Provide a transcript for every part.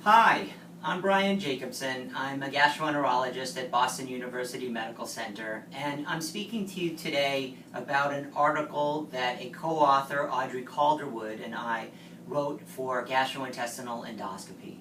Hi, I'm Brian Jacobson. I'm a gastroenterologist at Boston University Medical Center, and I'm speaking to you today about an article that a co-author, Audrey Calderwood, and I wrote for Gastrointestinal Endoscopy.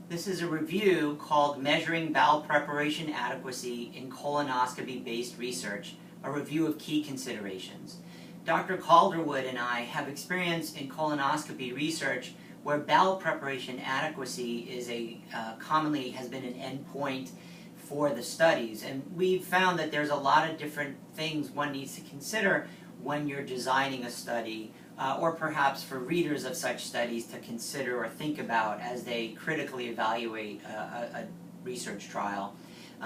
This is a review called Measuring Bowel Preparation Adequacy in Colonoscopy-Based Research, a review of key considerations. Dr. Calderwood and I have experience in colonoscopy research where bowel preparation adequacy is commonly has been an endpoint for the studies. And we've found that there's a lot of different things one needs to consider when you're designing a study, or perhaps for readers of such studies to consider or think about as they critically evaluate a research trial.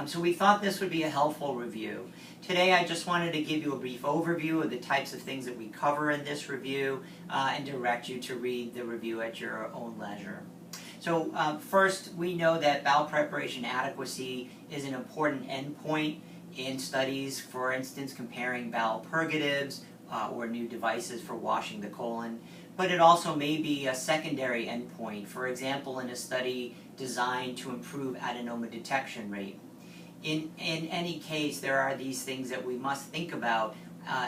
So we thought this would be a helpful review. Today I just wanted to give you a brief overview of the types of things that we cover in this review and direct you to read the review at your own leisure. So first, we know that bowel preparation adequacy is an important endpoint in studies, for instance, comparing bowel purgatives or new devices for washing the colon. But it also may be a secondary endpoint, for example, in a study designed to improve adenoma detection rate. In any case, there are these things that we must think about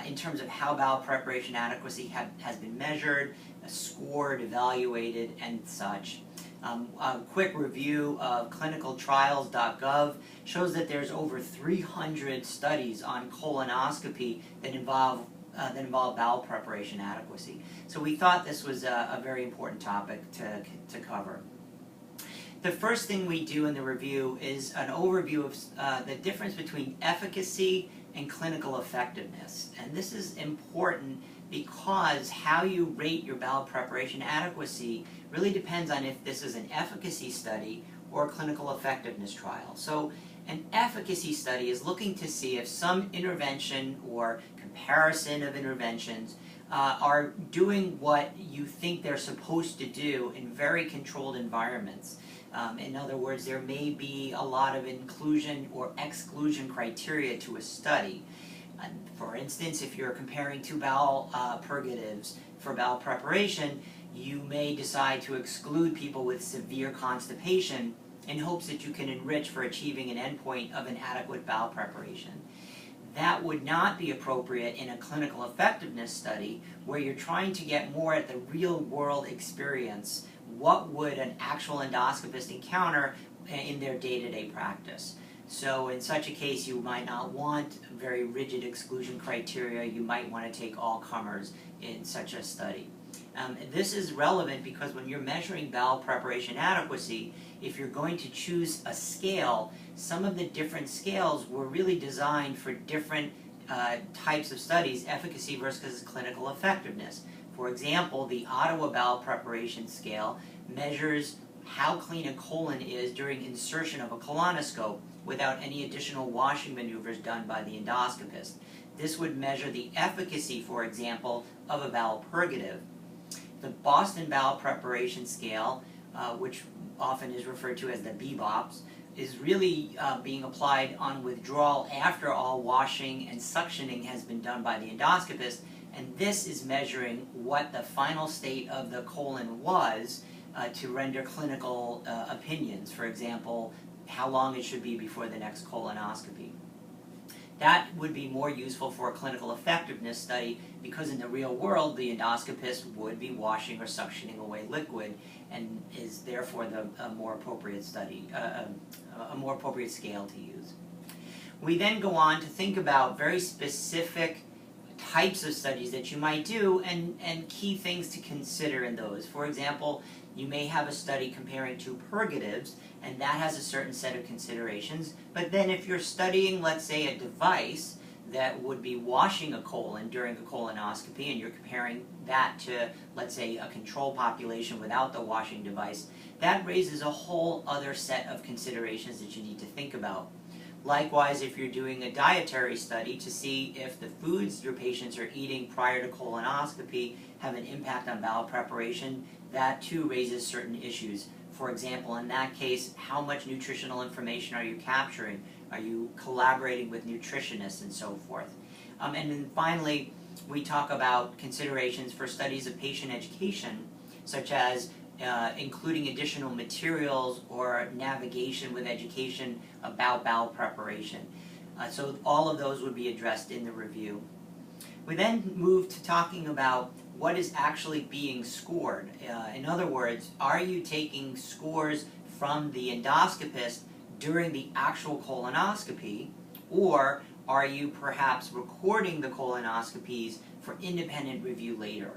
in terms of how bowel preparation adequacy has been measured, scored, evaluated, and such. A quick review of clinicaltrials.gov shows that there's over 300 studies on colonoscopy that involve bowel preparation adequacy. So we thought this was a very important topic to cover. The first thing we do in the review is an overview of the difference between efficacy and clinical effectiveness. And this is important because how you rate your bowel preparation adequacy really depends on if this is an efficacy study or a clinical effectiveness trial. So an efficacy study is looking to see if some intervention or comparison of interventions are doing what you think they're supposed to do in very controlled environments. In other words, there may be a lot of inclusion or exclusion criteria to a study. For instance, if you're comparing two bowel purgatives for bowel preparation, you may decide to exclude people with severe constipation in hopes that you can enrich for achieving an endpoint of an adequate bowel preparation. That would not be appropriate in a clinical effectiveness study where you're trying to get more at the real-world experience. What would an actual endoscopist encounter in their day-to-day practice? So in such a case, you might not want very rigid exclusion criteria. You might want to take all comers in such a study. This is relevant because when you're measuring bowel preparation adequacy, if you're going to choose a scale, some of the different scales were really designed for different types of studies, efficacy versus clinical effectiveness. For example, the Ottawa Bowel Preparation Scale measures how clean a colon is during insertion of a colonoscope without any additional washing maneuvers done by the endoscopist. This would measure the efficacy, for example, of a bowel purgative. The Boston Bowel Preparation Scale, which often is referred to as the BBOPS, is really being applied on withdrawal after all washing and suctioning has been done by the endoscopist, and this is measuring what the final state of the colon was to render clinical opinions. For example, how long it should be before the next colonoscopy. That would be more useful for a clinical effectiveness study because in the real world, the endoscopist would be washing or suctioning away liquid and is therefore a more appropriate study, a more appropriate scale to use. We then go on to think about very specific types of studies that you might do and key things to consider in those. For example, you may have a study comparing two purgatives, and that has a certain set of considerations. But then if you're studying, let's say, a device that would be washing a colon during a colonoscopy, and you're comparing that to, let's say, a control population without the washing device, that raises a whole other set of considerations that you need to think about. Likewise, if you're doing a dietary study to see if the foods your patients are eating prior to colonoscopy have an impact on bowel preparation, that too raises certain issues. For example, in that case, how much nutritional information are you capturing? Are you collaborating with nutritionists and so forth? And then finally, we talk about considerations for studies of patient education, such as including additional materials or navigation with education about bowel preparation. So all of those would be addressed in the review. We then move to talking about what is actually being scored. In other words, are you taking scores from the endoscopist during the actual colonoscopy, or are you perhaps recording the colonoscopies for independent review later?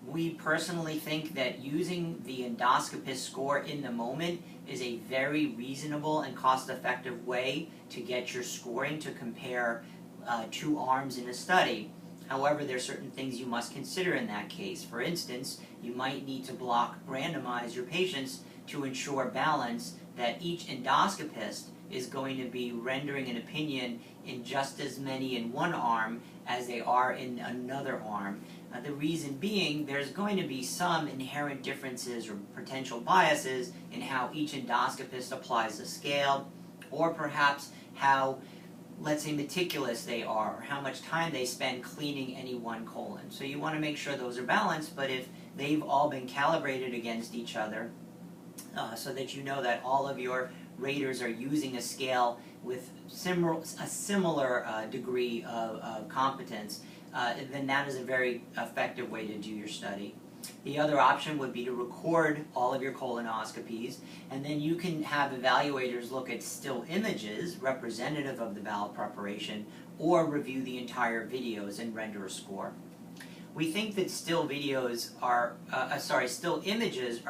We personally think that using the endoscopist score in the moment is a very reasonable and cost-effective way to get your scoring to compare two arms in a study. However, there are certain things you must consider in that case. For instance, you might need to randomize your patients to ensure balance, that each endoscopist is going to be rendering an opinion in just as many in one arm as they are in another arm. The reason being, there's going to be some inherent differences or potential biases in how each endoscopist applies the scale, or perhaps how, let's say, meticulous they are, or how much time they spend cleaning any one colon. So you want to make sure those are balanced, but if they've all been calibrated against each other, so that you know that all of your raters are using a scale with a similar degree of competence, then that is a very effective way to do your study. The other option would be to record all of your colonoscopies, and then you can have evaluators look at still images representative of the bowel preparation, or review the entire videos and render a score. We think that still images are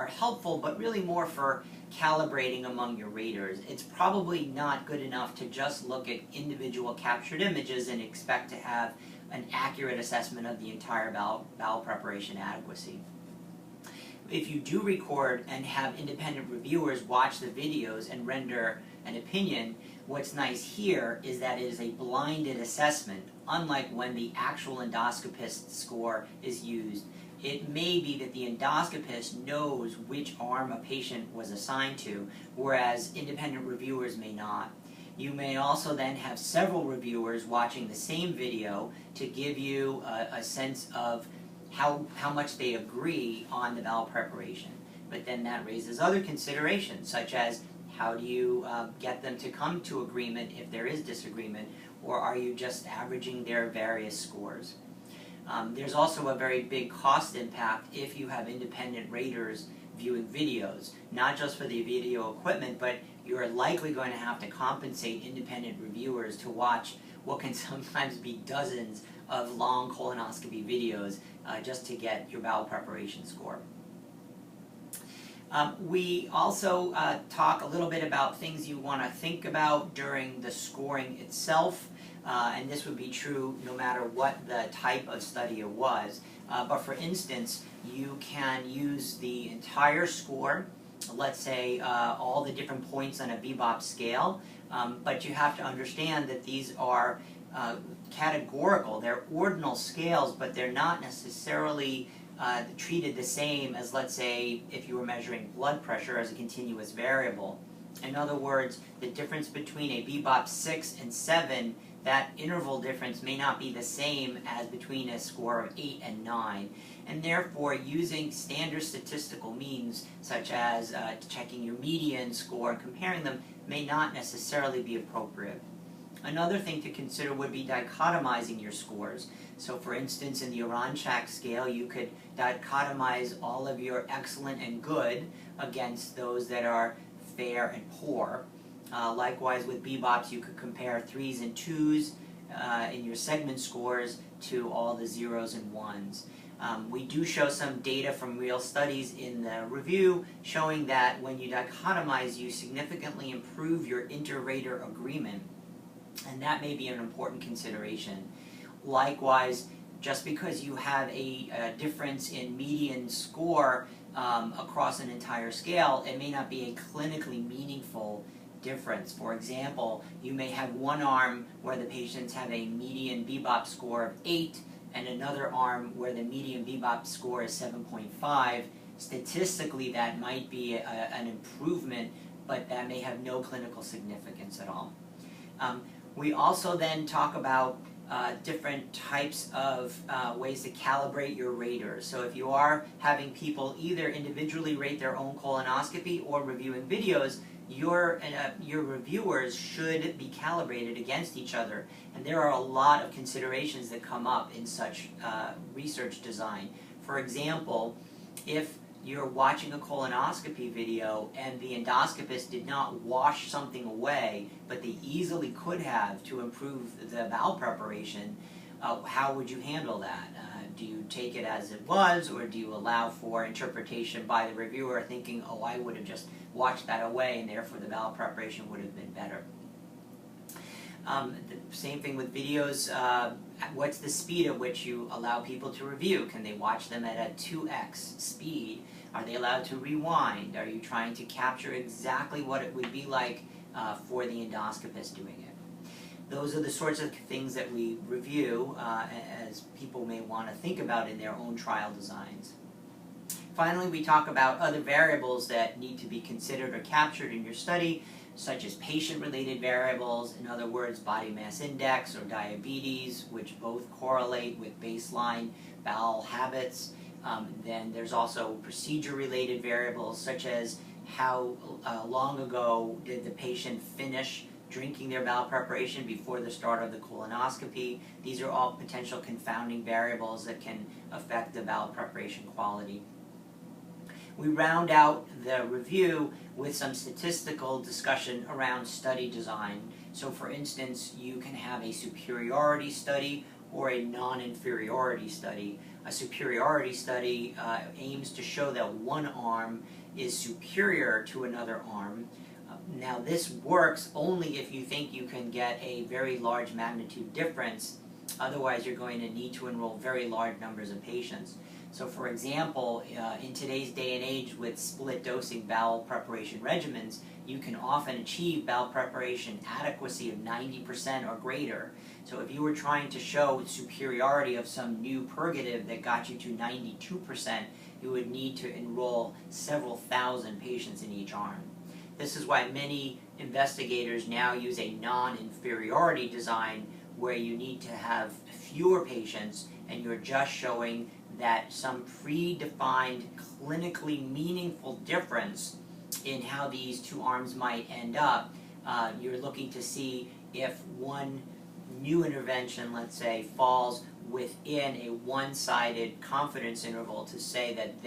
helpful, but really more for calibrating among your raters. It's probably not good enough to just look at individual captured images and expect to have an accurate assessment of the entire bowel preparation adequacy. If you do record and have independent reviewers watch the videos and render an opinion, what's nice here is that it is a blinded assessment, unlike when the actual endoscopist score is used. It may be that the endoscopist knows which arm a patient was assigned to, whereas independent reviewers may not. You may also then have several reviewers watching the same video to give you a sense of how much they agree on the bowel preparation. But then that raises other considerations, such as how do you get them to come to agreement if there is disagreement, or are you just averaging their various scores? There's also a very big cost impact if you have independent raters viewing videos, not just for the video equipment, but you're likely going to have to compensate independent reviewers to watch what can sometimes be dozens of long colonoscopy videos just to get your bowel preparation score. We also talk a little bit about things you want to think about during the scoring itself, and this would be true no matter what the type of study it was. But for instance, you can use the entire score, let's say all the different points on a bebop scale, but you have to understand that these are categorical. They're ordinal scales, but they're not necessarily treated the same as, let's say, if you were measuring blood pressure as a continuous variable. In other words, the difference between a bebop 6 and 7, that interval difference may not be the same as between a score of 8 and 9. And therefore, using standard statistical means, such as checking your median score and comparing them, may not necessarily be appropriate. Another thing to consider would be dichotomizing your scores. So for instance, in the Oranchak scale, you could dichotomize all of your excellent and good against those that are fair and poor. Likewise, with bebops, you could compare 3s and 2s in your segment scores to all the 0s and 1s. We do show some data from real studies in the review showing that when you dichotomize, you significantly improve your inter-rater agreement, and that may be an important consideration. Likewise, just because you have a difference in median score across an entire scale, it may not be a clinically meaningful difference. For example, you may have one arm where the patients have a median bebop score of 8 and another arm where the median bebop score is 7.5. Statistically, that might be an improvement, but that may have no clinical significance at all. We also then talk about different types of ways to calibrate your raters. So if you are having people either individually rate their own colonoscopy or reviewing videos, your reviewers should be calibrated against each other. And there are a lot of considerations that come up in such research design. For example, if you're watching a colonoscopy video and the endoscopist did not wash something away, but they easily could have to improve the bowel preparation, how would you handle that? Do you take it as it was, or do you allow for interpretation by the reviewer thinking, oh, I would have just washed that away and therefore the bowel preparation would have been better? The same thing with videos. What's the speed at which you allow people to review? Can they watch them at a 2x speed? Are they allowed to rewind? Are you trying to capture exactly what it would be like for the endoscopist doing it? Those are the sorts of things that we review as people may want to think about in their own trial designs. Finally, we talk about other variables that need to be considered or captured in your study, such as patient-related variables, in other words, body mass index or diabetes, which both correlate with baseline bowel habits. Then there's also procedure-related variables, such as how long ago did the patient finish drinking their bowel preparation before the start of the colonoscopy. These are all potential confounding variables that can affect the bowel preparation quality. We round out the review with some statistical discussion around study design. So for instance, you can have a superiority study or a non-inferiority study. A superiority study aims to show that one arm is superior to another arm. Now this works only if you think you can get a very large magnitude difference. Otherwise you're going to need to enroll very large numbers of patients. So for example, in today's day and age with split dosing bowel preparation regimens, you can often achieve bowel preparation adequacy of 90% or greater. So if you were trying to show superiority of some new purgative that got you to 92%, you would need to enroll several thousand patients in each arm. This is why many investigators now use a non-inferiority design where you need to have fewer patients and you're just showing that some predefined clinically meaningful difference in how these two arms might end up. You're looking to see if one new intervention, let's say, falls within a one-sided confidence interval to say that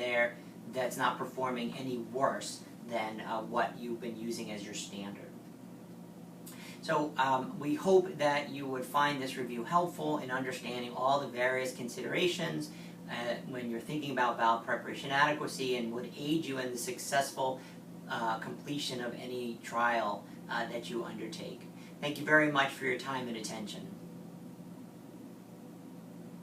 that's not performing any worse than what you've been using as your standard. So we hope that you would find this review helpful in understanding all the various considerations when you're thinking about bowel preparation adequacy, and would aid you in the successful completion of any trial that you undertake. Thank you very much for your time and attention.